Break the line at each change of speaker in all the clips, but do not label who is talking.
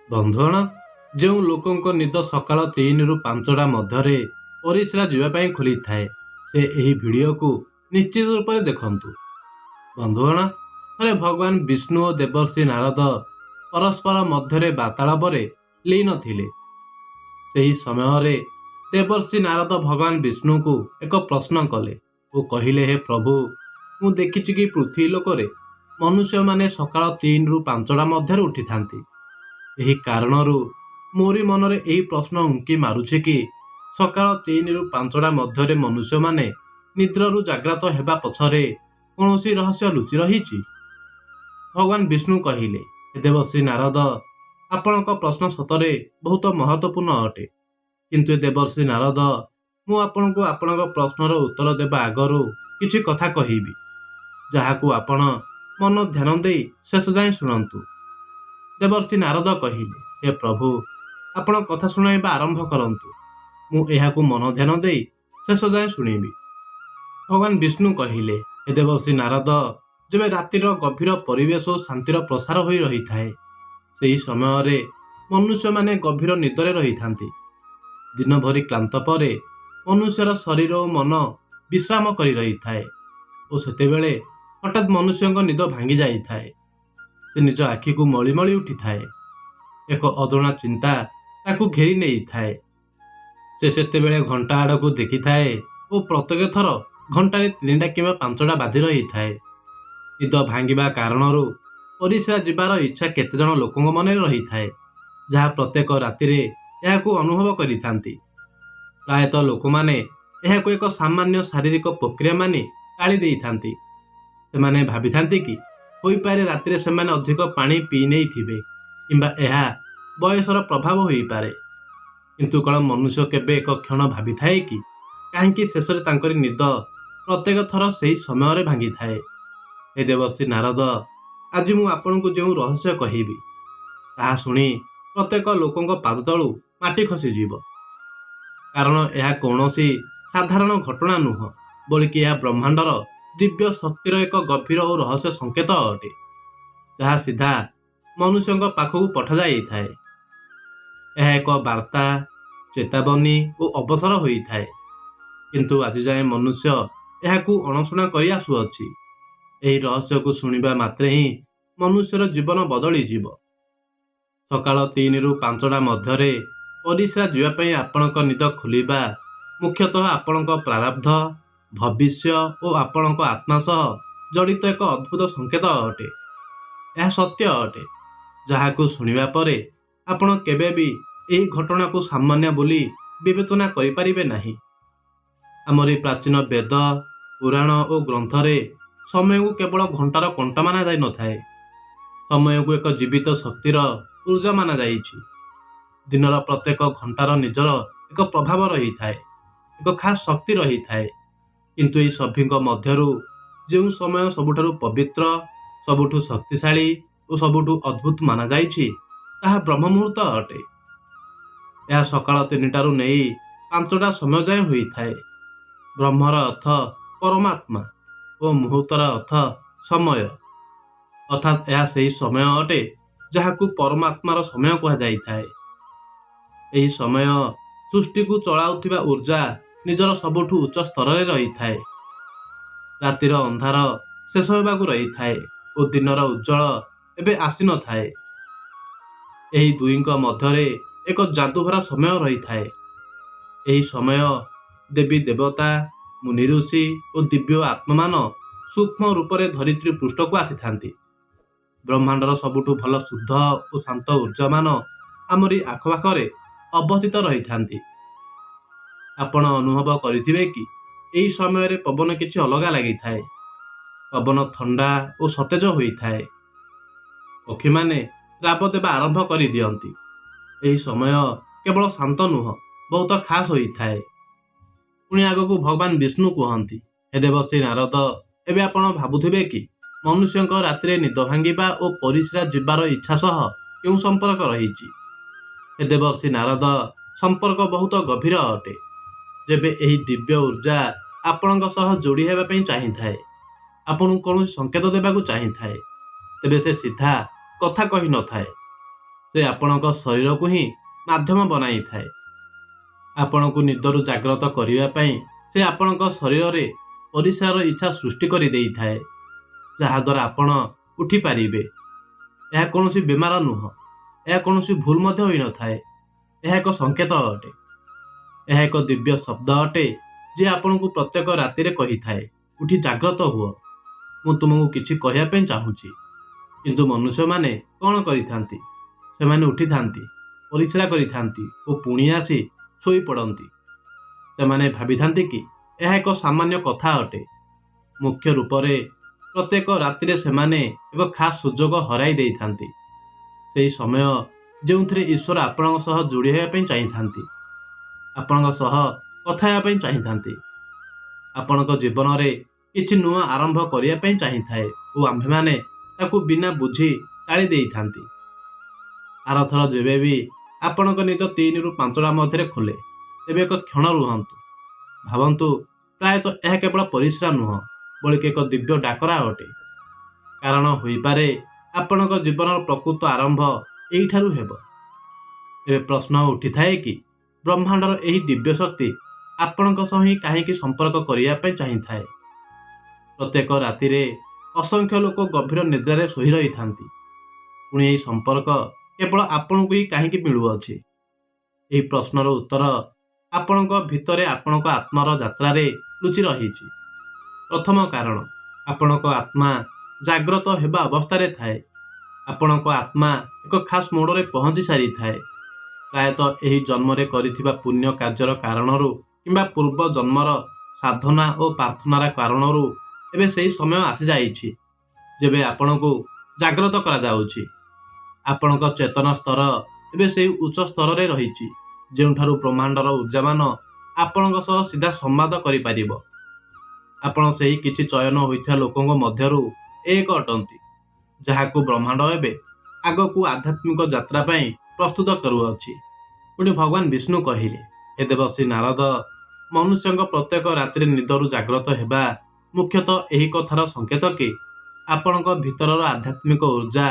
ବନ୍ଧୁଗଣ, ଯେଉଁ ଲୋକଙ୍କ ନିଦ ସକାଳ 3ରୁ 5ଟା ମଧ୍ୟରେ ପରିସ୍ରା ଯିବା ପାଇଁ ଖୋଲିଥାଏ, ସେ ଏହି ଭିଡ଼ିଓକୁ ନିଶ୍ଚିତ ରୂପରେ ଦେଖନ୍ତୁ। ବନ୍ଧୁଗଣ, ଥରେ ଭଗବାନ ବିଷ୍ଣୁ ଓ ଦେବର୍ଷି ନାରଦ ପରସ୍ପର ମଧ୍ୟରେ ବାର୍ତ୍ତାଳାପରେ ଲୀନ ଥିଲେ। ସେହି ସମୟରେ ଦେବର୍ଷି ନାରଦ ଭଗବାନ ବିଷ୍ଣୁଙ୍କୁ ଏକ ପ୍ରଶ୍ନ କଲେ ଓ କହିଲେ, ହେ ପ୍ରଭୁ, ମୁଁ ଦେଖିଛି କି ପୃଥିବୀ ଲୋକରେ ମନୁଷ୍ୟମାନେ ସକାଳ 3ରୁ 5ଟା ମଧ୍ୟରେ ଉଠିଥାନ୍ତି। ଏହି କାରଣରୁ ମୋରି ମନରେ ଏହି ପ୍ରଶ୍ନ ଉଙ୍କି ମାରୁଛି କି ସକାଳ 3ରୁ 5ଟା ମଧ୍ୟରେ ମନୁଷ୍ୟମାନେ ନିଦ୍ରାରୁ ଜାଗ୍ରତ ହେବା ପଛରେ କୌଣସି ରହସ୍ୟ ଲୁଚି ରହିଛି। ଭଗବାନ ବିଷ୍ଣୁ କହିଲେ, ହେ ଦେବର୍ଷି ନାରଦ, ଆପଣଙ୍କ ପ୍ରଶ୍ନ ସତରେ ବହୁତ ମହତ୍ୱପୂର୍ଣ୍ଣ ଅଟେ। କିନ୍ତୁ ଦେବର୍ଷି ନାରଦ, ମୁଁ ଆପଣଙ୍କୁ ଆପଣଙ୍କ ପ୍ରଶ୍ନର ଉତ୍ତର ଦେବା ଆଗରୁ କିଛି କଥା କହିବି, ଯାହାକୁ ଆପଣ ମନ ଧ୍ୟାନ ଦେଇ ଶେଷ ଯାଏଁ ଶୁଣନ୍ତୁ। ଦେବର୍ଷି ନାରଦ କହିଲେ, ହେ ପ୍ରଭୁ, ଆପଣ କଥା ଶୁଣାଇବା ଆରମ୍ଭ କରନ୍ତୁ। ମୁଁ ଏହାକୁ ମନ ଧ୍ୟାନ ଦେଇ ଶେଷ ଯାଏଁ ଶୁଣିବି। ଭଗବାନ ବିଷ୍ଣୁ କହିଲେ, ହେ ଦେବର୍ଷି ନାରଦ, ଯେବେ ରାତିର ଗଭୀର ପରିବେଶ ଓ ଶାନ୍ତିର ପ୍ରସାର ହୋଇ ରହିଥାଏ, ସେହି ସମୟରେ ମନୁଷ୍ୟମାନେ ଗଭୀର ନିଦରେ ରହିଥାନ୍ତି। ଦିନଭରି କ୍ଳାନ୍ତ ପରେ ମନୁଷ୍ୟର ଶରୀର ଓ ମନ ବିଶ୍ରାମ କରି ରହିଥାଏ ଓ ସେତେବେଳେ ହଠାତ୍ ମନୁଷ୍ୟଙ୍କ ନିଦ ଭାଙ୍ଗି ଯାଇଥାଏ। ସେ ନିଜ ଆଖିକୁ ମଳି ମଳି ଉଠିଥାଏ। ଏକ ଅଜଣା ଚିନ୍ତା ତାକୁ ଘେରି ନେଇଥାଏ। ସେ ସେତେବେଳେ ଘଣ୍ଟା ଆଡ଼କୁ ଦେଖିଥାଏ ଓ ପ୍ରତ୍ୟେକ ଥର ଘଣ୍ଟାରେ 3ଟା କିମ୍ବା 5ଟା ବାଜି ରହିଥାଏ। ନିଦ ଭାଙ୍ଗିବା କାରଣରୁ ପରିସ୍ରା ଯିବାର ଇଚ୍ଛା କେତେଜଣ ଲୋକଙ୍କ ମନରେ ରହିଥାଏ, ଯାହା ପ୍ରତ୍ୟେକ ରାତିରେ ଏହାକୁ ଅନୁଭବ କରିଥାନ୍ତି। ପ୍ରାୟତଃ ଲୋକମାନେ ଏହାକୁ ଏକ ସାମାନ୍ୟ ଶାରୀରିକ ପ୍ରକ୍ରିୟା ମାନି ଟାଳି ଦେଇଥାନ୍ତି। ସେମାନେ ଭାବିଥାନ୍ତି କି ହୋଇପାରେ ରାତିରେ ସେମାନେ ଅଧିକ ପାଣି ପିଇ ନେଇଥିବେ କିମ୍ବା ଏହା ବୟସର ପ୍ରଭାବ ହୋଇପାରେ। କିନ୍ତୁ କ'ଣ ମନୁଷ୍ୟ କେବେ ଏକ କ୍ଷଣ ଭାବିଥାଏ କି କାହିଁକି ଶେଷରେ ତାଙ୍କରି ନିଦ ପ୍ରତ୍ୟେକ ଥର ସେହି ସମୟରେ ଭାଙ୍ଗିଥାଏ? ହେ ଦେବର୍ଷି ନାରଦ, ଆଜି ମୁଁ ଆପଣଙ୍କୁ ଯେଉଁ ରହସ୍ୟ କହିବି, ତାହା ଶୁଣି ପ୍ରତ୍ୟେକ ଲୋକଙ୍କ ପାଦ ତଳୁ ମାଟି ଖସିଯିବ। କାରଣ ଏହା କୌଣସି ସାଧାରଣ ଘଟଣା ନୁହଁ, ବଳିକି ଏହା ବ୍ରହ୍ମାଣ୍ଡର ଦିବ୍ୟ ଶକ୍ତିର ଏକ ଗଭୀର ଓ ରହସ୍ୟ ସଂକେତ ଅଟେ, ଯାହା ସିଧା ମନୁଷ୍ୟଙ୍କ ପାଖକୁ ପଠାଯାଇଥାଏ। ଏହା ଏକ ବାର୍ତ୍ତା, ଚେତାବନୀ ଓ ଅବସର ହୋଇଥାଏ। କିନ୍ତୁ ଆଜି ଯାଏଁ ମନୁଷ୍ୟ ଏହାକୁ ଅଣଶୁଣା କରି ଆସୁଅଛି। ଏହି ରହସ୍ୟକୁ ଶୁଣିବା ମାତ୍ରେ ହିଁ ମନୁଷ୍ୟର ଜୀବନ ବଦଳିଯିବ। ସକାଳ 3ରୁ 5ଟା ମଧ୍ୟରେ ପରିସ୍ରା ଯିବା ପାଇଁ ଆପଣଙ୍କ ନିଦ ଖୋଲିବା ମୁଖ୍ୟତଃ ଆପଣଙ୍କ ପ୍ରାରବ୍ଧ, ଭବିଷ୍ୟ ଓ ଆପଣଙ୍କ ଆତ୍ମା ସହ ଜଡ଼ିତ ଏକ ଅଦ୍ଭୁତ ସଂକେତ ଅଟେ। ଏହା ସତ୍ୟ ଅଟେ, ଯାହାକୁ ଶୁଣିବା ପରେ ଆପଣ କେବେ ବି ଏହି ଘଟଣାକୁ ସାମାନ୍ୟ ବୋଲି ବିବେଚନା କରିପାରିବେ ନାହିଁ। ଆମରି ପ୍ରାଚୀନ ବେଦ, ପୁରାଣ ଓ ଗ୍ରନ୍ଥରେ ସମୟକୁ କେବଳ ଘଣ୍ଟାର କଣ୍ଟା ମାନା ଯାଇନଥାଏ। ସମୟକୁ ଏକ ଜୀବିତ ଶକ୍ତିର ଊର୍ଜା ମାନାଯାଇଛି। ଦିନର ପ୍ରତ୍ୟେକ ଘଣ୍ଟାର ନିଜର ଏକ ପ୍ରଭାବ ରହିଥାଏ, ଏକ ଖାସ୍ ଶକ୍ତି ରହିଥାଏ। କିନ୍ତୁ ଏହି ସଭିଙ୍କ ମଧ୍ୟରୁ ଯେଉଁ ସମୟ ସବୁଠାରୁ ପବିତ୍ର, ସବୁଠୁ ଶକ୍ତିଶାଳୀ ଓ ସବୁଠୁ ଅଦ୍ଭୁତ ମାନାଯାଇଛି, ତାହା ବ୍ରହ୍ମ ମୁହୂର୍ତ୍ତ ଅଟେ। ଏହା ସକାଳ 3ଟାରୁ ନେଇ 5ଟା ସମୟ ଯାଏଁ ହୋଇଥାଏ। ବ୍ରହ୍ମର ଅର୍ଥ ପରମାତ୍ମା ଓ ମୁହୂର୍ତ୍ତର ଅର୍ଥ ସମୟ, ଅର୍ଥାତ୍ ଏହା ସେହି ସମୟ ଅଟେ ଯାହାକୁ ପରମାତ୍ମାର ସମୟ କୁହାଯାଇଥାଏ। ଏହି ସମୟ ସୃଷ୍ଟିକୁ ଚଳାଉଥିବା ଊର୍ଜା ନିଜର ସବୁଠୁ ଉଚ୍ଚ ସ୍ତରରେ ରହିଥାଏ। ରାତିର ଅନ୍ଧାର ଶେଷ ହେବାକୁ ରହିଥାଏ ଓ ଦିନର ଉଜ୍ଜ୍ୱଳ ଏବେ ଆସିନଥାଏ। ଏହି ଦୁହିଁଙ୍କ ମଧ୍ୟରେ ଏକ ଯାଦୁଭରା ସମୟ ରହିଥାଏ। ଏହି ସମୟ ଦେବୀ ଦେବତା, ମୁନି ଋଷି ଓ ଦିବ୍ୟ ଆତ୍ମାମାନ ସୂକ୍ଷ୍ମ ରୂପରେ ଧରିତ୍ରୀ ପୃଷ୍ଠକୁ ଆସିଥାନ୍ତି। ବ୍ରହ୍ମାଣ୍ଡର ସବୁଠୁ ଭଲ ଶୁଦ୍ଧ ଓ ଶାନ୍ତ ଊର୍ଜାମାନ ଆମରି ଆଖପାଖରେ ଅବସ୍ଥିତ ରହିଥାନ୍ତି। ଆପଣ ଅନୁଭବ କରିଥିବେ କି ଏହି ସମୟରେ ପବନ କିଛି ଅଲଗା ଲାଗିଥାଏ। ପବନ ଥଣ୍ଡା ଓ ସତେଜ ହୋଇଥାଏ। ପକ୍ଷୀମାନେ ରାବ ଦେବା ଆରମ୍ଭ କରିଦିଅନ୍ତି। ଏହି ସମୟ କେବଳ ଶାନ୍ତ ନୁହଁ, ବହୁତ ଖାସ୍ ହୋଇଥାଏ। ପୁଣି ଆଗକୁ ଭଗବାନ ବିଷ୍ଣୁ କୁହନ୍ତି, ହେ ଦେବର୍ଷି ନାରଦ, ଏବେ ଆପଣ ଭାବୁଥିବେ କି ମନୁଷ୍ୟଙ୍କ ରାତିରେ ନିଦ ଭାଙ୍ଗିବା ଓ ପରିସ୍ରା ଯିବାର ଇଚ୍ଛା ସହ କେଉଁ ସମ୍ପର୍କ ରହିଛି? ହେ ଦେବର୍ଷି ନାରଦ, ସମ୍ପର୍କ ବହୁତ ଗଭୀର ଅଟେ। ଯେବେ ଏହି ଦିବ୍ୟ ଊର୍ଜା ଆପଣଙ୍କ ସହ ଯୋଡ଼ି ହେବା ପାଇଁ ଚାହିଁଥାଏ, ଆପଣଙ୍କୁ କୌଣସି ସଂକେତ ଦେବାକୁ ଚାହିଁଥାଏ, ତେବେ ସେ ସିଧା କଥା କହିନଥାଏ। ସେ ଆପଣଙ୍କ ଶରୀରକୁ ହିଁ ମାଧ୍ୟମ ବନାଇଥାଏ। ଆପଣଙ୍କୁ ନିଦରୁ ଜାଗ୍ରତ କରିବା ପାଇଁ ସେ ଆପଣଙ୍କ ଶରୀରରେ ପରିସ୍ରାର ଇଚ୍ଛା ସୃଷ୍ଟି କରିଦେଇଥାଏ, ଯାହାଦ୍ୱାରା ଆପଣ ଉଠିପାରିବେ। ଏହା କୌଣସି ବେମାର ନୁହଁ, ଏହା କୌଣସି ଭୁଲ ମଧ୍ୟ ହୋଇନଥାଏ। ଏହା ଏକ ସଂକେତ ଅଟେ। ଏହା ଏକ ଦିବ୍ୟ ଶବ୍ଦ ଅଟେ, ଯିଏ ଆପଣଙ୍କୁ ପ୍ରତ୍ୟେକ ରାତିରେ କହିଥାଏ, ଉଠି ଜାଗ୍ରତ ହୁଅ, ମୁଁ ତୁମକୁ କିଛି କହିବା ପାଇଁ ଚାହୁଁଛି। କିନ୍ତୁ ମନୁଷ୍ୟମାନେ କ'ଣ କରିଥାନ୍ତି? ସେମାନେ ଉଠିଥାନ୍ତି, ପରିସ୍ରା କରିଥାନ୍ତି ଓ ପୁଣି ଆସି ଶୋଇପଡ଼ନ୍ତି। ସେମାନେ ଭାବିଥାନ୍ତି କି ଏହା ଏକ ସାମାନ୍ୟ କଥା ଅଟେ। ମୁଖ୍ୟ ରୂପରେ ପ୍ରତ୍ୟେକ ରାତିରେ ସେମାନେ ଏକ ଖାସ୍ ସୁଯୋଗ ହରାଇ ଦେଇଥାନ୍ତି, ସେହି ସମୟ ଯେଉଁଥିରେ ଈଶ୍ୱର ଆପଣଙ୍କ ସହ ଯୋଡ଼ି ହେବା ପାଇଁ ଚାହିଁଥାନ୍ତି, ଆପଣଙ୍କ ସହ କଥା ହେବା ପାଇଁ ଚାହିଁଥାନ୍ତି, ଆପଣଙ୍କ ଜୀବନରେ କିଛି ନୂଆ ଆରମ୍ଭ କରିବା ପାଇଁ ଚାହିଁଥାଏ ଓ ଆମ୍ଭେମାନେ ତାକୁ ବିନା ବୁଝି ଟାଳି ଦେଇଥାନ୍ତି। ଆରଥର ଯେବେ ବି ଆପଣଙ୍କ ନିଦ 3ରୁ 5ଟା ମଧ୍ୟରେ ଖୋଲେ, ତେବେ ଏକ କ୍ଷଣ ରୁହନ୍ତୁ। ଭାବନ୍ତୁ, ପ୍ରାୟତଃ ଏହା କେବଳ ପରିସ୍ରା ନୁହଁ, ବଳିକି ଏକ ଦିବ୍ୟ ଡାକରା ଅଟେ। କାରଣ ହୋଇପାରେ ଆପଣଙ୍କ ଜୀବନର ପ୍ରକୃତ ଆରମ୍ଭ ଏଇଠାରୁ ହେବ। ଏବେ ପ୍ରଶ୍ନ ଉଠିଥାଏ କି ବ୍ରହ୍ମାଣ୍ଡର ଏହି ଦିବ୍ୟ ଶକ୍ତି ଆପଣଙ୍କ ସହ ହିଁ କାହିଁକି ସମ୍ପର୍କ କରିବା ପାଇଁ ଚାହିଁଥାଏ? ପ୍ରତ୍ୟେକ ରାତିରେ ଅସଂଖ୍ୟ ଲୋକ ଗଭୀର ନିଦ୍ରାରେ ଶୋଇ ରହିଥାନ୍ତି, ପୁଣି ଏହି ସମ୍ପର୍କ କେବଳ ଆପଣଙ୍କୁ ହିଁ କାହିଁକି ମିଳୁଅଛି? ଏହି ପ୍ରଶ୍ନର ଉତ୍ତର ଆପଣଙ୍କ ଭିତରେ ଆପଣଙ୍କ ଆତ୍ମାର ଯାତ୍ରାରେ ଲୁଚି ରହିଛି। ପ୍ରଥମ କାରଣ, ଆପଣଙ୍କ ଆତ୍ମା ଜାଗ୍ରତ ହେବା ଅବସ୍ଥାରେ ଥାଏ। ଆପଣଙ୍କ ଆତ୍ମା ଏକ ଖାସ୍ ମୋଡ଼ରେ ପହଞ୍ଚି ସାରିଥାଏ। ପ୍ରାୟତଃ ଏହି ଜନ୍ମରେ କରିଥିବା ପୁଣ୍ୟ କାର୍ଯ୍ୟର କାରଣରୁ କିମ୍ବା ପୂର୍ବ ଜନ୍ମର ସାଧନା ଓ ପ୍ରାର୍ଥନାର କାରଣରୁ ଏବେ ସେହି ସମୟ ଆସିଯାଇଛି, ଯେବେ ଆପଣଙ୍କୁ ଜାଗ୍ରତ କରାଯାଉଛି। ଆପଣଙ୍କ ଚେତନା ସ୍ତର ଏବେ ସେହି ଉଚ୍ଚ ସ୍ତରରେ ରହିଛି, ଯେଉଁଠାରୁ ବ୍ରହ୍ମାଣ୍ଡର ଊର୍ଜାମାନ ଆପଣଙ୍କ ସହ ସିଧା ସମ୍ବାଦ କରିପାରିବ। ଆପଣ ସେହି କିଛି ଚୟନ ହୋଇଥିବା ଲୋକଙ୍କ ମଧ୍ୟରୁ ଏକ ଅଟନ୍ତି, ଯାହାକୁ ବ୍ରହ୍ମାଣ୍ଡ ଏବେ ଆଗକୁ ଆଧ୍ୟାତ୍ମିକ ଯାତ୍ରା ପାଇଁ ପ୍ରସ୍ତୁତ କରୁଅଛି। ପୁଣି ଭଗବାନ ବିଷ୍ଣୁ କହିଲେ, ହେ ଦେବର୍ଷି ନାରଦ, ମନୁଷ୍ୟଙ୍କ ପ୍ରତ୍ୟେକ ରାତିରେ ନିଦରୁ ଜାଗ୍ରତ ହେବା ମୁଖ୍ୟତଃ ଏହି କଥାର ସଂକେତ କି ଆପଣଙ୍କ ଭିତରର ଆଧ୍ୟାତ୍ମିକ ଊର୍ଜା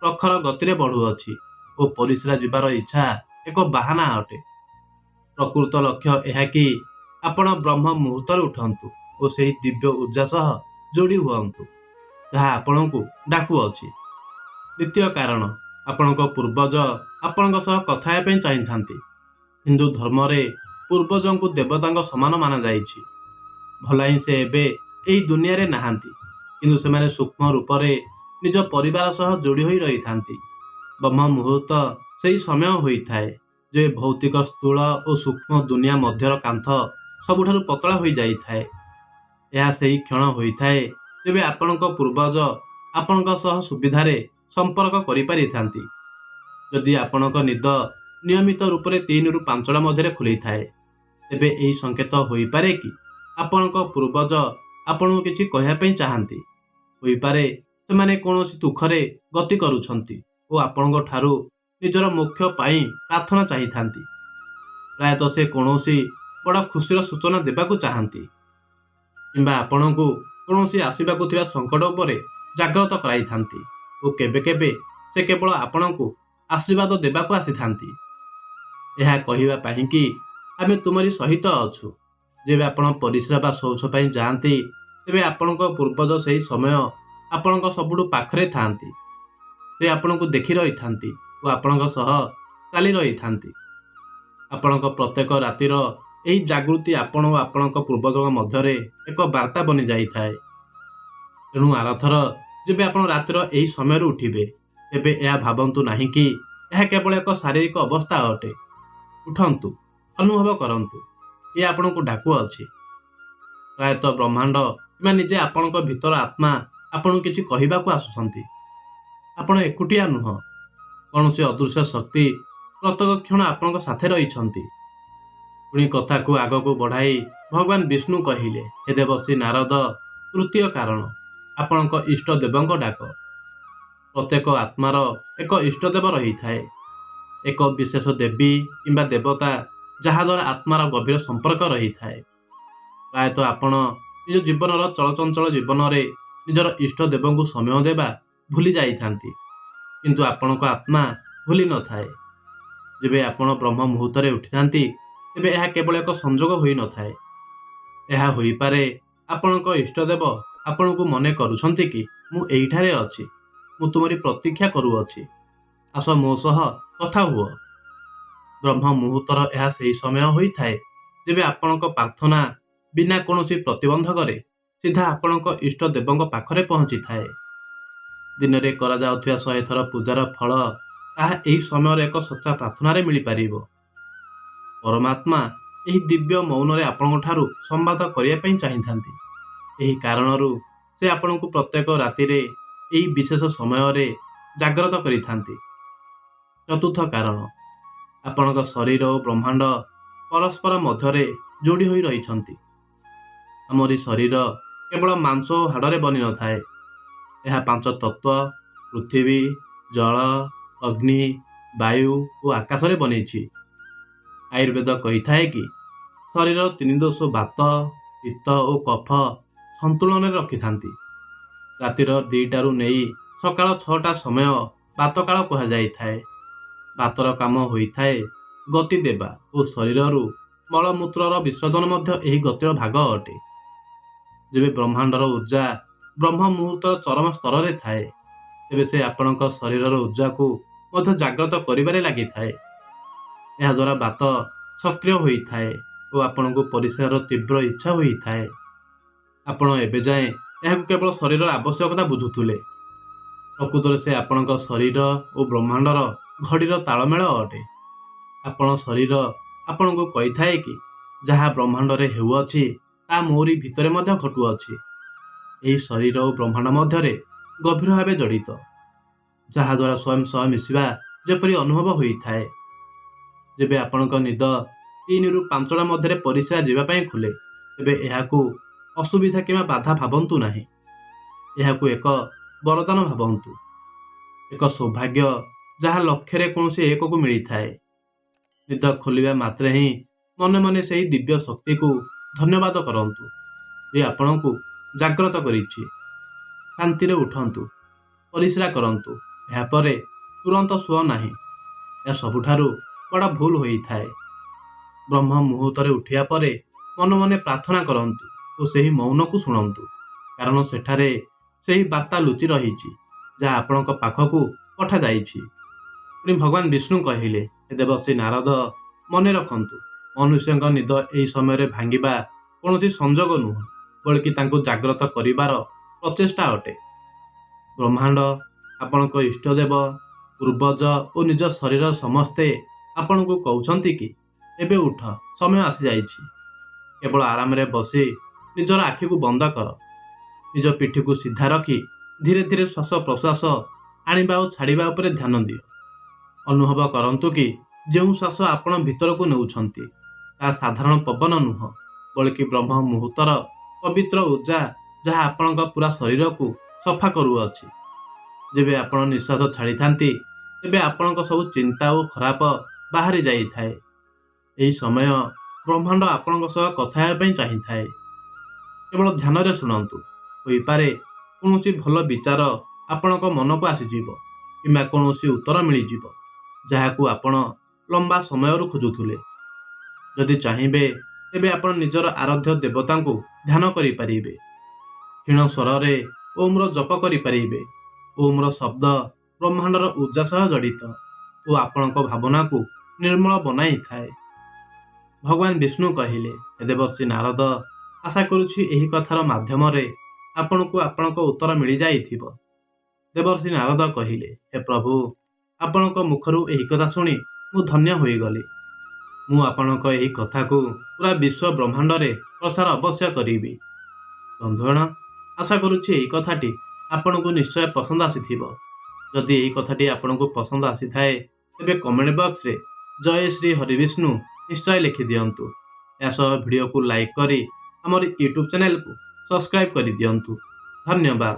ପ୍ରଖର ଗତିରେ ବଢ଼ୁଅଛି ଓ ପରିସ୍ରା ଯିବାର ଇଚ୍ଛା ଏକ ବାହାନା ଅଟେ। ପ୍ରକୃତ ଲକ୍ଷ୍ୟ ଏହା କି ଆପଣ ବ୍ରହ୍ମ ମୁହୂର୍ତ୍ତରେ ଉଠନ୍ତୁ ଓ ସେହି ଦିବ୍ୟ ଊର୍ଜା ସହ ଯୋଡ଼ି ହୁଅନ୍ତୁ, ଯାହା ଆପଣଙ୍କୁ ଡାକୁଅଛି। ଦ୍ୱିତୀୟ କାରଣ, ଆପଣଙ୍କ ପୂର୍ବଜ ଆପଣଙ୍କ ସହ କଥା ହେବା ପାଇଁ ଚାହିଁଥାନ୍ତି। ହିନ୍ଦୁ ଧର୍ମରେ ପୂର୍ବଜଙ୍କୁ ଦେବତାଙ୍କ ସମାନ ମାନାଯାଇଛି। ଭଲା ହିଁ ସେ ଏବେ ଏହି ଦୁନିଆରେ ନାହାନ୍ତି, କିନ୍ତୁ ସେମାନେ ସୂକ୍ଷ୍ମ ରୂପରେ ନିଜ ପରିବାର ସହ ଯୋଡ଼ି ହୋଇ ରହିଥାନ୍ତି। ବ୍ରହ୍ମ ମୁହୂର୍ତ୍ତ ସେହି ସମୟ ହୋଇଥାଏ, ଯେ ଭୌତିକ ସ୍ଥୂଳ ଓ ସୂକ୍ଷ୍ମ ଦୁନିଆ ମଧ୍ୟର କାନ୍ଥ ସବୁଠାରୁ ପତଳା ହୋଇଯାଇଥାଏ। ଏହା ସେହି କ୍ଷଣ ହୋଇଥାଏ ଯେବେ ଆପଣଙ୍କ ପୂର୍ବଜ ଆପଣଙ୍କ ସହ ସୁବିଧାରେ ସମ୍ପର୍କ କରିପାରିଥାନ୍ତି। ଯଦି ଆପଣଙ୍କ ନିଦ ନିୟମିତ ରୂପରେ 3ରୁ 5ଟା ମଧ୍ୟରେ ଖୋଲିଥାଏ, ତେବେ ଏହି ସଂକେତ ହୋଇପାରେ କି ଆପଣଙ୍କ ପୂର୍ବଜ ଆପଣଙ୍କୁ କିଛି କହିବା ପାଇଁ ଚାହାନ୍ତି। ହୋଇପାରେ ସେମାନେ କୌଣସି ଦୁଃଖରେ ଗତି କରୁଛନ୍ତି ଓ ଆପଣଙ୍କ ଠାରୁ ନିଜର ମୋକ୍ଷ ପାଇଁ ପ୍ରାର୍ଥନା ଚାହିଁଥାନ୍ତି। ପ୍ରାୟତଃ ସେ କୌଣସି ବଡ଼ ଖୁସିର ସୂଚନା ଦେବାକୁ ଚାହାନ୍ତି, କିମ୍ବା ଆପଣଙ୍କୁ କୌଣସି ଆସିବାକୁ ଥିବା ସଙ୍କଟ ଉପରେ ଜାଗ୍ରତ କରାଇଥାନ୍ତି ଓ କେବେ କେବେ ସେ କେବଳ ଆପଣଙ୍କୁ ଆଶୀର୍ବାଦ ଦେବାକୁ ଆସିଥାନ୍ତି, ଏହା କହିବା ପାଇଁ କି ଆମେ ତୁମରି ସହିତ ଅଛୁ। ଯେବେ ଆପଣ ପରିସ୍ରା ବା ଶୌଚ ପାଇଁ ଯାଆନ୍ତି, ତେବେ ଆପଣଙ୍କ ପୂର୍ବଜ ସେହି ସମୟ ଆପଣଙ୍କ ସବୁଠୁ ପାଖରେ ଥାଆନ୍ତି। ସେ ଆପଣଙ୍କୁ ଦେଖି ରହିଥାନ୍ତି ଓ ଆପଣଙ୍କ ସହ ଚାଲି ରହିଥାନ୍ତି। ଆପଣଙ୍କ ପ୍ରତ୍ୟେକ ରାତିର ଏହି ଜାଗୃତି ଆପଣ ଓ ଆପଣଙ୍କ ପୂର୍ବଜଙ୍କ ମଧ୍ୟରେ ଏକ ବାର୍ତ୍ତା ବନିଯାଇଥାଏ। ତେଣୁ ଆରଥର ଯେବେ ଆପଣ ରାତିର ଏହି ସମୟରେ ଉଠିବେ, ତେବେ ଏହା ଭାବନ୍ତୁ ନାହିଁ କି ଏହା କେବଳ ଏକ ଶାରୀରିକ ଅବସ୍ଥା ଅଟେ। ଉଠନ୍ତୁ, ଅନୁଭବ କରନ୍ତୁ, ଇଏ ଆପଣଙ୍କୁ ଡାକୁଅଛି। ପ୍ରାୟତଃ ବ୍ରହ୍ମାଣ୍ଡ କିମ୍ବା ନିଜେ ଆପଣଙ୍କ ଭିତର ଆତ୍ମା ଆପଣଙ୍କୁ କିଛି କହିବାକୁ ଆସୁଛନ୍ତି। ଆପଣ ଏକୁଟିଆ ନୁହଁ, କୌଣସି ଅଦୃଶ୍ୟ ଶକ୍ତି ପ୍ରତ୍ୟେକ କ୍ଷଣ ଆପଣଙ୍କ ସାଥେ ରହିଛନ୍ତି। ପୁଣି କଥାକୁ ଆଗକୁ ବଢ଼ାଇ ଭଗବାନ ବିଷ୍ଣୁ କହିଲେ, ହେ ଦେବର୍ଷି ନାରଦ, ତୃତୀୟ କାରଣ, ଆପଣଙ୍କ ଇଷ୍ଟ ଦେବଙ୍କ ଡାକ। ପ୍ରତ୍ୟେକ ଆତ୍ମାର ଏକ ଇଷ୍ଟଦେବ ରହିଥାଏ, ଏକ ବିଶେଷ ଦେବୀ କିମ୍ବା ଦେବତା ଯାହାଦ୍ୱାରା ଆତ୍ମାର ଗଭୀର ସମ୍ପର୍କ ରହିଥାଏ। ପ୍ରାୟତଃ ଆପଣ ନିଜ ଜୀବନର ଚଳଚଞ୍ଚଳ ଜୀବନରେ ନିଜର ଇଷ୍ଟ ଦେବଙ୍କୁ ସମୟ ଦେବା ଭୁଲି ଯାଇଥାନ୍ତି, କିନ୍ତୁ ଆପଣଙ୍କ ଆତ୍ମା ଭୁଲି ନଥାଏ। ଯେବେ ଆପଣ ବ୍ରହ୍ମ ମୁହୂର୍ତ୍ତରେ ଉଠିଥାନ୍ତି ତେବେ ଏହା କେବଳ ଏକ ସଂଯୋଗ ହୋଇନଥାଏ। ଏହା ହୋଇପାରେ ଆପଣଙ୍କ ଇଷ୍ଟଦେବ ଆପଣଙ୍କୁ ମନେ କରୁଛନ୍ତି କି ମୁଁ ଏଇଠାରେ ଅଛି, ମୁଁ ତୁମରି ପ୍ରତୀକ୍ଷା କରୁଅଛି, ଆସ ମୋ ସହ କଥା ହୁଅ। ବ୍ରହ୍ମ ମୁହୂର୍ତ୍ତର ଏହା ସେହି ସମୟ ହୋଇଥାଏ ଯେବେ ଆପଣଙ୍କ ପ୍ରାର୍ଥନା ବିନା କୌଣସି ପ୍ରତିବନ୍ଧକରେ ସିଧା ଆପଣଙ୍କ ଇଷ୍ଟ ଦେବଙ୍କ ପାଖରେ ପହଞ୍ଚିଥାଏ। ଦିନରେ କରାଯାଉଥିବା 100 ଥର ପୂଜାର ଫଳ ତାହା ଏହି ସମୟରେ ଏକ ସଚ୍ଚା ପ୍ରାର୍ଥନାରେ ମିଳିପାରିବ। ପରମାତ୍ମା ଏହି ଦିବ୍ୟ ମୌନରେ ଆପଣଙ୍କଠାରୁ ସମ୍ବାଦ କରିବା ପାଇଁ ଚାହିଁଥାନ୍ତି। ଏହି କାରଣରୁ ସେ ଆପଣଙ୍କୁ ପ୍ରତ୍ୟେକ ରାତିରେ ଏହି ବିଶେଷ ସମୟରେ ଜାଗ୍ରତ କରିଥାନ୍ତି। ଚତୁର୍ଥ କାରଣ, ଆପଣଙ୍କ ଶରୀର ଓ ବ୍ରହ୍ମାଣ୍ଡ ପରସ୍ପର ମଧ୍ୟରେ ଯୋଡ଼ି ହୋଇ ରହିଛନ୍ତି। ଆମରି ଶରୀର କେବଳ ମାଂସ ଓ ହାଡ଼ରେ ବନିନଥାଏ, ଏହା 5 ତତ୍ତ୍ୱ ପୃଥିବୀ, ଜଳ, ଅଗ୍ନି, ବାୟୁ ଓ ଆକାଶରେ ବନେଇଛି। ଆୟୁର୍ବେଦ କହିଥାଏ କି ଶରୀର 3 ଦୋଷ ବାତ, ପିତ୍ତ ଓ କଫ ସନ୍ତୁଳନରେ ରଖିଥାନ୍ତି। ରାତିର 2ଟାରୁ ନେଇ ସକାଳ 6ଟା ସମୟ ବାତକାଳ କୁହାଯାଇଥାଏ। ବାତର କାମ ହୋଇଥାଏ ଗତି ଦେବା ଓ ଶରୀରରୁ ମଳମୂତ୍ରର ବିସର୍ଜନ ମଧ୍ୟ ଏହି ଗତିର ଭାଗ ଅଟେ। ଯେବେ ବ୍ରହ୍ମାଣ୍ଡର ଉର୍ଜା ବ୍ରହ୍ମ ମୁହୂର୍ତ୍ତର ଚରମ ସ୍ତରରେ ଥାଏ ତେବେ ସେ ଆପଣଙ୍କ ଶରୀରର ଉର୍ଜାକୁ ମଧ୍ୟ ଜାଗ୍ରତ କରିବାରେ ଲାଗିଥାଏ। ଏହାଦ୍ୱାରା ବାତ ସକ୍ରିୟ ହୋଇଥାଏ ଓ ଆପଣଙ୍କୁ ପରିସ୍ରାର ତୀବ୍ର ଇଚ୍ଛା ହୋଇଥାଏ। ଆପଣ ଏବେ ଯାଏଁ ଏହାକୁ କେବଳ ଶରୀରର ଆବଶ୍ୟକତା ବୁଝୁଥିଲେ, ପ୍ରକୃତରେ ସେ ଆପଣଙ୍କ ଶରୀର ଓ ବ୍ରହ୍ମାଣ୍ଡର ଘଡ଼ିର ତାଳମେଳ ଅଟେ। ଆପଣ ଶରୀର ଆପଣଙ୍କୁ କହିଥାଏ କି ଯାହା ବ୍ରହ୍ମାଣ୍ଡରେ ହେଉଅଛି ତାହା ମୋରି ଭିତରେ ମଧ୍ୟ ଘଟୁଅଛି। ଏହି ଶରୀର ଓ ବ୍ରହ୍ମାଣ୍ଡ ମଧ୍ୟରେ ଗଭୀର ଭାବେ ଜଡ଼ିତ, ଯାହାଦ୍ୱାରା ସ୍ୱୟଂ ସହ ମିଶିବା ଯେପରି ଅନୁଭବ ହୋଇଥାଏ। ଯେବେ ଆପଣଙ୍କ ନିଦ 3ରୁ 5ଟା ମଧ୍ୟରେ ପରିସ୍ରା ଯିବା ପାଇଁ ଖୋଲେ ତେବେ ଏହାକୁ ଅସୁବିଧା କିମ୍ବା ବାଧା ଭାବନ୍ତୁ ନାହିଁ, ଏହାକୁ ଏକ ବରଦାନ ଭାବନ୍ତୁ, ଏକ ସୌଭାଗ୍ୟ ଯାହା ଲକ୍ଷ୍ୟରେ କୌଣସି ଏକକୁ ମିଳିଥାଏ। ନିଦ ଖୋଲିବା ମାତ୍ରେ ହିଁ ମନେ ମନେ ସେହି ଦିବ୍ୟ ଶକ୍ତିକୁ ଧନ୍ୟବାଦ କରନ୍ତୁ ଯେ ଆପଣଙ୍କୁ ଜାଗ୍ରତ କରିଛି। ଶାନ୍ତିରେ ଉଠନ୍ତୁ, ପରିସ୍ରା କରନ୍ତୁ, ଏହାପରେ ତୁରନ୍ତ ଶୁଅ ନାହିଁ, ଏହା ସବୁଠାରୁ ବଡ଼ ଭୁଲ ହୋଇଥାଏ। ବ୍ରହ୍ମ ମୁହୂର୍ତ୍ତରେ ଉଠିବା ପରେ ମନେ ମନେ ପ୍ରାର୍ଥନା କରନ୍ତୁ ଓ ସେହି ମୌନକୁ ଶୁଣନ୍ତୁ, କାରଣ ସେଠାରେ ସେହି ବାର୍ତ୍ତା ଲୁଚି ରହିଛି ଯାହା ଆପଣଙ୍କ ପାଖକୁ ପଠାଯାଇଛି। ପୁଣି ଭଗବାନ ବିଷ୍ଣୁ କହିଲେ, ହେ ଦେବର୍ଷି ନାରଦ, ମନେ ରଖନ୍ତୁ ମନୁଷ୍ୟଙ୍କ ନିଦ ଏହି ସମୟରେ ଭାଙ୍ଗିବା କୌଣସି ସଂଯୋଗ ନୁହଁ, ବଲ୍କି ତାଙ୍କୁ ଜାଗ୍ରତ କରିବାର ପ୍ରଚେଷ୍ଟା ଅଟେ। ବ୍ରହ୍ମାଣ୍ଡ, ଆପଣଙ୍କ ଇଷ୍ଟଦେବ, ପୂର୍ବଜ ଓ ନିଜ ଶରୀର ସମସ୍ତେ ଆପଣଙ୍କୁ କହୁଛନ୍ତି କି ଏବେ ଉଠ, ସମୟ ଆସିଯାଇଛି। କେବଳ ଆରାମରେ ବସି ନିଜର ଆଖିକୁ ବନ୍ଦ କର, ନିଜ ପିଠିକୁ ସିଧା ରଖି ଧୀରେ ଧୀରେ ଶ୍ୱାସ ପ୍ରଶ୍ୱାସ ଆଣିବା ଓ ଛାଡ଼ିବା ଉପରେ ଧ୍ୟାନ ଦିଅ। ଅନୁଭବ କରନ୍ତୁ କି ଯେଉଁ ଶ୍ୱାସ ଆପଣ ଭିତରକୁ ନେଉଛନ୍ତି ତାହା ସାଧାରଣ ପବନ ନୁହଁ, ବଲ୍କି ବ୍ରହ୍ମ ମୁହୂର୍ତ୍ତର ପବିତ୍ର ଉର୍ଜା ଯାହା ଆପଣଙ୍କ ପୁରା ଶରୀରକୁ ସଫା କରୁଅଛି। ଯେବେ ଆପଣ ନିଶ୍ୱାସ ଛାଡ଼ିଥାନ୍ତି ତେବେ ଆପଣଙ୍କ ସବୁ ଚିନ୍ତା ଓ ଖରାପ ବାହାରି ଯାଇଥାଏ। ଏହି ସମୟ ବ୍ରହ୍ମାଣ୍ଡ ଆପଣଙ୍କ ସହ କଥା ହେବା ପାଇଁ ଚାହିଁଥାଏ। କେବଳ ଧ୍ୟାନରେ ଶୁଣନ୍ତୁ, ହୋଇପାରେ କୌଣସି ଭଲ ବିଚାର ଆପଣଙ୍କ ମନକୁ ଆସିଯିବ କିମ୍ବା କୌଣସି ଉତ୍ତର ମିଳିଯିବ ଯାହାକୁ ଆପଣ ଲମ୍ବା ସମୟରୁ ଖୋଜୁଥିଲେ। ଯଦି ଚାହିଁବେ ତେବେ ଆପଣ ନିଜର ଆରାଧ୍ୟ ଦେବତାଙ୍କୁ ଧ୍ୟାନ କରିପାରିବେ, କ୍ଷୀଣ ସ୍ୱରରେ ଓମ୍ର ଜପ କରିପାରିବେ। ଓମ୍ର ଶବ୍ଦ ବ୍ରହ୍ମାଣ୍ଡର ଉର୍ଜା ସହ ଜଡ଼ିତ ଓ ଆପଣଙ୍କ ଭାବନାକୁ ନିର୍ମଳ ବନାଇଥାଏ। ଭଗବାନ ବିଷ୍ଣୁ କହିଲେ, ହେ ଦେବର୍ଷି ନାରଦ, ଆଶା କରୁଛି ଏହି କଥାର ମାଧ୍ୟମରେ ଆପଣଙ୍କୁ ଆପଣଙ୍କ ଉତ୍ତର ମିଳିଯାଇଥିବ। ଦେବର୍ଷି ନାରଦ କହିଲେ, ହେ ପ୍ରଭୁ, ଆପଣଙ୍କ ମୁଖରୁ ଏହି କଥା ଶୁଣି ମୁଁ ଧନ୍ୟ ହୋଇଗଲି। ମୁଁ ଆପଣଙ୍କ ଏହି କଥାକୁ ପୁରା ବିଶ୍ୱ ବ୍ରହ୍ମାଣ୍ଡରେ ପ୍ରଚାର ଅବଶ୍ୟ କରିବି। ବନ୍ଧୁଗଣ, ଆଶା କରୁଛି ଏହି କଥାଟି ଆପଣଙ୍କୁ ନିଶ୍ଚୟ ପସନ୍ଦ ଆସିଥିବ। ଯଦି ଏହି କଥାଟି ଆପଣଙ୍କୁ ପସନ୍ଦ ଆସିଥାଏ ତେବେ କମେଣ୍ଟ ବକ୍ସରେ ଜୟ ଶ୍ରୀ ହରିବିଷ୍ଣୁ ନିଶ୍ଚୟ ଲେଖିଦିଅନ୍ତୁ। ଏହା ସହ ଭିଡ଼ିଓକୁ ଲାଇକ୍ କରି ଆମର ୟୁଟ୍ୟୁବ୍ ଚ୍ୟାନେଲକୁ ସବସ୍କ୍ରାଇବ୍ କରିଦିଅନ୍ତୁ। ଧନ୍ୟବାଦ।